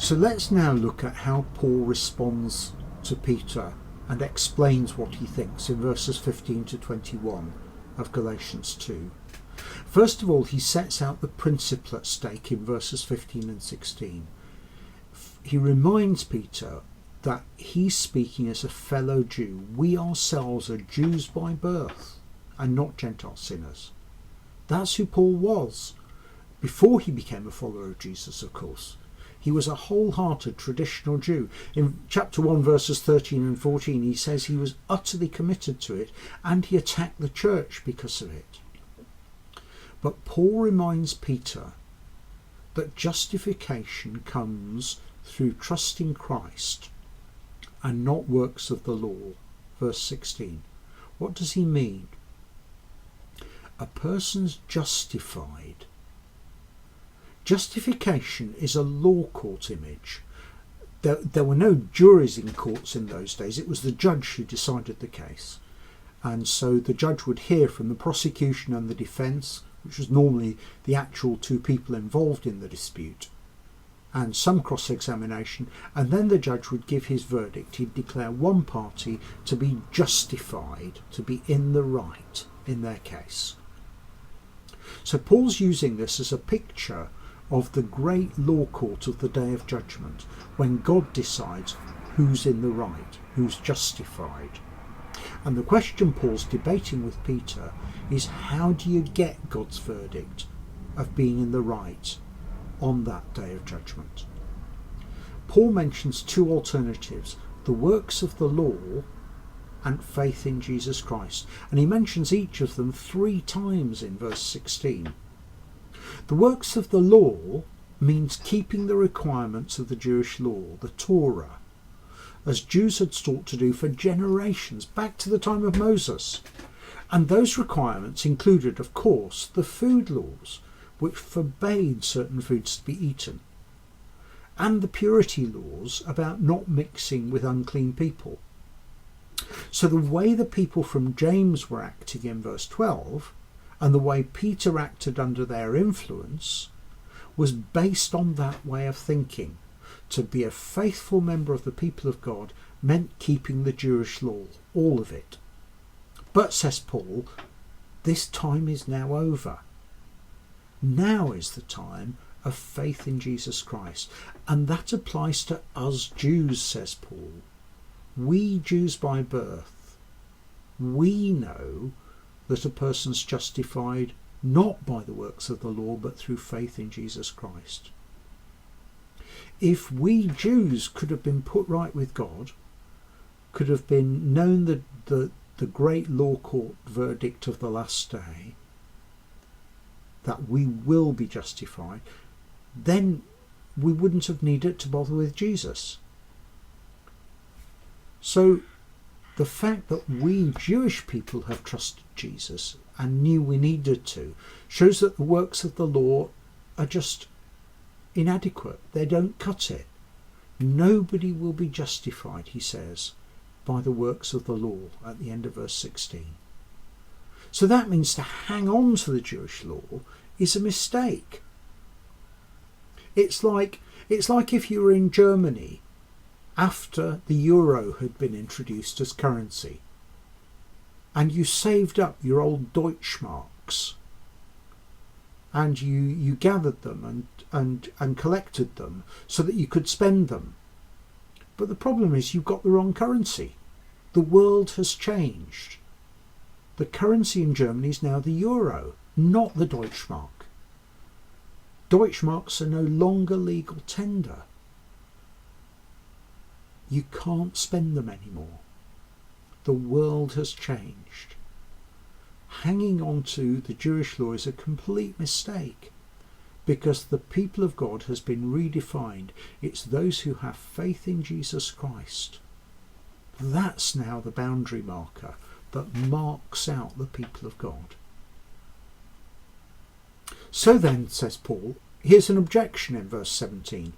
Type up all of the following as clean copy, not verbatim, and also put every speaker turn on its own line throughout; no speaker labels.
So let's now look at how Paul responds to Peter and explains what he thinks in verses 15 to 21 of Galatians 2. First of all, he sets out the principle at stake in verses 15 and 16. He reminds Peter that he's speaking as a fellow Jew. We ourselves are Jews by birth and not Gentile sinners. That's who Paul was before he became a follower of Jesus, of course. He was a wholehearted traditional Jew. In chapter 1 verses 13 and 14 he says he was utterly committed to it, and he attacked the church because of it. But Paul reminds Peter that justification comes through trusting Christ and not works of the law. Verse 16. What does he mean? A person's justified. Justification is a law court image. There were no juries in courts in those days. It was the judge who decided the case. And so the judge would hear from the prosecution and the defence, which was normally the actual two people involved in the dispute, and some cross-examination, and then the judge would give his verdict. He'd declare one party to be justified, to be in the right in their case. So Paul's using this as a picture of the great law court of the day of judgment, when God decides who's in the right, who's justified. And the question Paul's debating with Peter is, how do you get God's verdict of being in the right on that day of judgment? Paul mentions two alternatives: the works of the law and faith in Jesus Christ. And he mentions each of them 3 times in verse 16. The works of the law means keeping the requirements of the Jewish law, the Torah, as Jews had sought to do for generations, back to the time of Moses. And those requirements included, of course, the food laws, which forbade certain foods to be eaten, and the purity laws about not mixing with unclean people. So the way the people from James were acting in verse 12, and the way Peter acted under their influence, was based on that way of thinking. To be a faithful member of the people of God meant keeping the Jewish law, all of it. But, says Paul, this time is now over. Now is the time of faith in Jesus Christ. And that applies to us Jews, says Paul. We Jews by birth, we know that a person's justified not by the works of the law, but through faith in Jesus Christ. If we Jews could have been put right with God, could have been known the great law court verdict of the last day, that we will be justified, then we wouldn't have needed to bother with Jesus. So the fact that we Jewish people have trusted Jesus and knew we needed to shows that the works of the law are just inadequate. They don't cut it. Nobody will be justified, he says, by the works of the law at the end of verse 16. So that means to hang on to the Jewish law is a mistake. It's like if you were in Germany after the euro had been introduced as currency, and you saved up your old Deutschmarks, and you gathered them and collected them so that you could spend them. But the problem is you've got the wrong currency. The world has changed. The currency in Germany is now the euro, not the Deutschmark. Deutschmarks are no longer legal tender. You can't spend them anymore. The world has changed. Hanging on to the Jewish law is a complete mistake, because the people of God has been redefined. It's those who have faith in Jesus Christ. That's now the boundary marker that marks out the people of God. So then, says Paul, here's an objection in verse 17.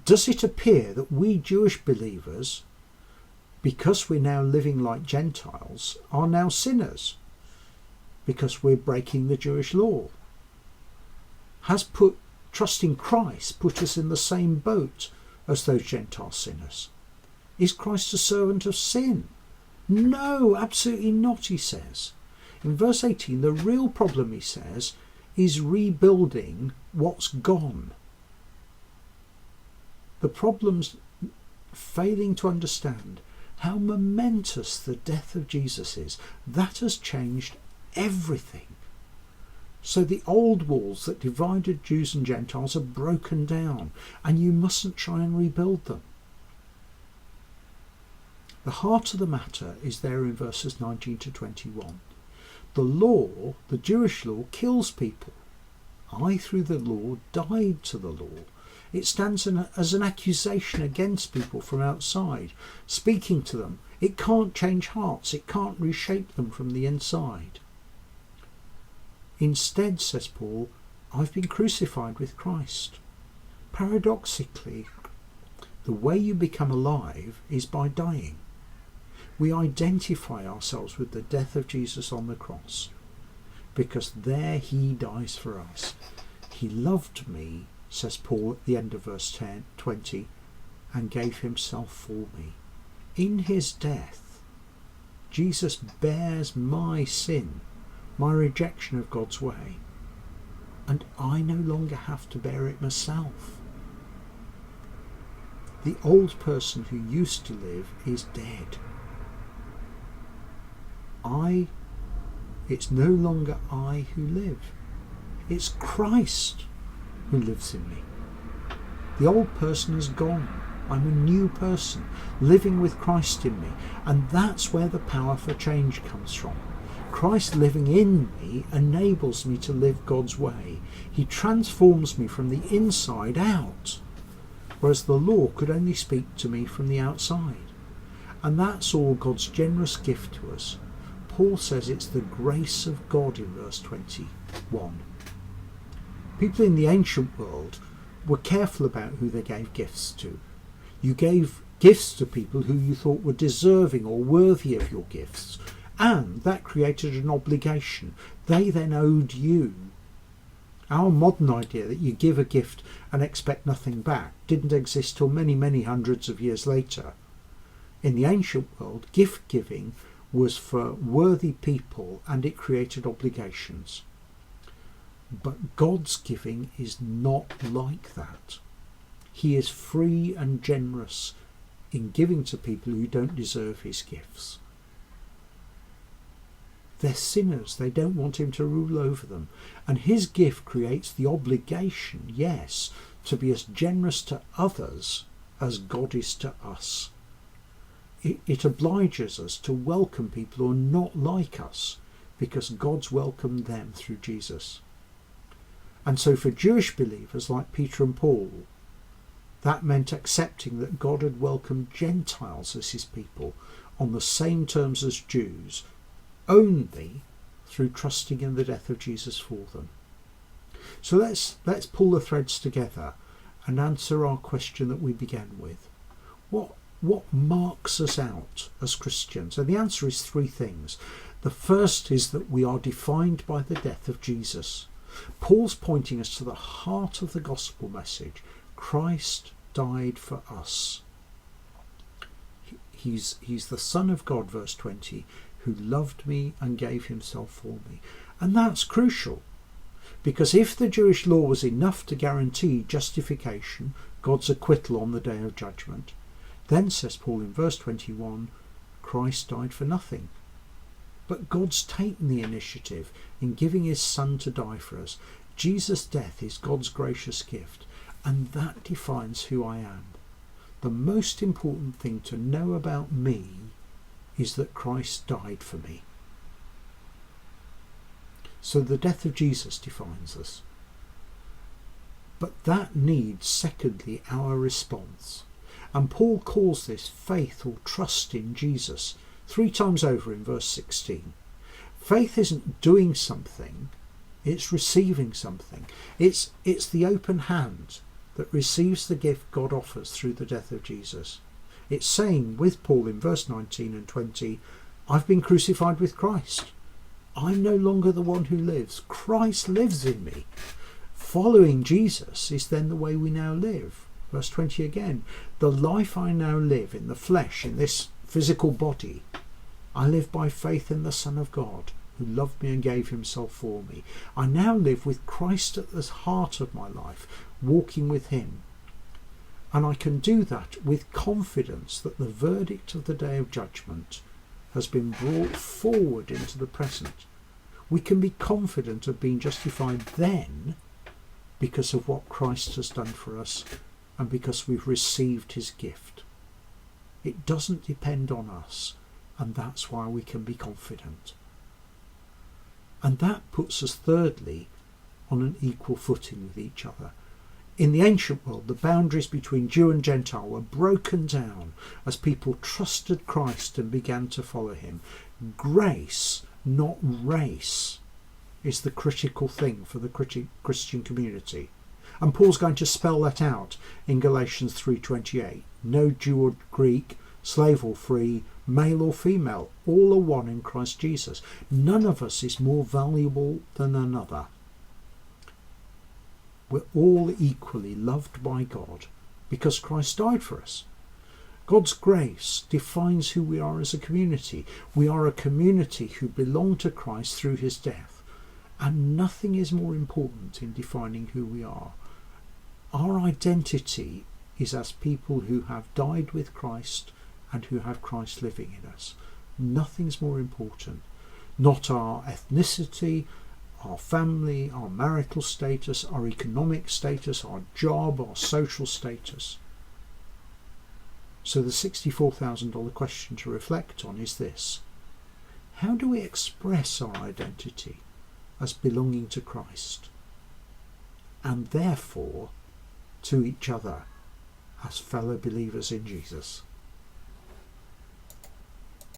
Does it appear that we Jewish believers, because we're now living like Gentiles, are now sinners because we're breaking the Jewish law? Has trusting Christ put us in the same boat as those Gentile sinners? Is Christ a servant of sin? No, absolutely not, he says. In verse 18, the real problem, he says, is rebuilding what's gone. The problem's failing to understand how momentous the death of Jesus is. That has changed everything. So the old walls that divided Jews and Gentiles are broken down, and you mustn't try and rebuild them. The heart of the matter is there in verses 19 to 21. The law, the Jewish law, kills people. I, through the law, died to the law. It stands as an accusation against people from outside, speaking to them. It can't change hearts. It can't reshape them from the inside. Instead, says Paul, I've been crucified with Christ. Paradoxically, the way you become alive is by dying. We identify ourselves with the death of Jesus on the cross, because there he dies for us. He loved me, says Paul at the end of verse 20, and gave himself for me. In his death, Jesus bears my sin, my rejection of God's way, and I no longer have to bear it myself. The old person who used to live is dead. It's no longer I who live. It's Christ who lives in me. The old person is gone. I'm a new person, living with Christ in me. And that's where the power for change comes from. Christ living in me enables me to live God's way. He transforms me from the inside out, whereas the law could only speak to me from the outside. And that's all God's generous gift to us. Paul says it's the grace of God in verse 21. People in the ancient world were careful about who they gave gifts to. You gave gifts to people who you thought were deserving or worthy of your gifts, and that created an obligation. They then owed you. Our modern idea that you give a gift and expect nothing back didn't exist till many, many hundreds of years later. In the ancient world, gift giving was for worthy people, and it created obligations. But God's giving is not like that. He is free and generous in giving to people who don't deserve his gifts. They're sinners. They don't want him to rule over them. And his gift creates the obligation, yes, to be as generous to others as God is to us. It obliges us to welcome people who are not like us, because God's welcomed them through Jesus. And so for Jewish believers like Peter and Paul, that meant accepting that God had welcomed Gentiles as his people on the same terms as Jews, only through trusting in the death of Jesus for them. So let's pull the threads together and answer our question that we began with. What marks us out as Christians? And the answer is three things. The first is that we are defined by the death of Jesus. Paul's pointing us to the heart of the gospel message. Christ died for us. He's the Son of God, verse 20, who loved me and gave himself for me. And that's crucial, because if the Jewish law was enough to guarantee justification, God's acquittal on the day of judgment, then, says Paul in verse 21, Christ died for nothing. But God's taken the initiative in giving his Son to die for us. Jesus' death is God's gracious gift, and that defines who I am. The most important thing to know about me is that Christ died for me. So the death of Jesus defines us. But that needs, secondly, our response. And Paul calls this faith or trust in Jesus 3 times over in verse 16. Faith isn't doing something, it's receiving something. It's the open hand that receives the gift God offers through the death of Jesus. It's saying with Paul in verse 19 and 20, I've been crucified with Christ. I'm no longer the one who lives. Christ lives in me. Following Jesus is then the way we now live. Verse 20 again, the life I now live in the flesh, in this physical body, I live by faith in the Son of God, who loved me and gave himself for me. I now live with Christ at the heart of my life, walking with him. And I can do that with confidence that the verdict of the day of judgment has been brought forward into the present. We can be confident of being justified then because of what Christ has done for us and because we've received his gift. It doesn't depend on us, and that's why we can be confident. And that puts us thirdly on an equal footing with each other. In the ancient world, the boundaries between Jew and Gentile were broken down as people trusted Christ and began to follow him. Grace, not race, is the critical thing for the Christian community. And Paul's going to spell that out in Galatians 3:28. No Jew or Greek, slave or free, male or female, all are one in Christ Jesus. None of us is more valuable than another. We're all equally loved by God because Christ died for us. God's grace defines who we are as a community. We are a community who belong to Christ through his death. And nothing is more important in defining who we are. Our identity is as people who have died with Christ and who have Christ living in us. Nothing's more important. Not our ethnicity, our family, our marital status, our economic status, our job, our social status. So the $64,000 question to reflect on is this: how do we express our identity as belonging to Christ, and therefore to each other as fellow believers in Jesus?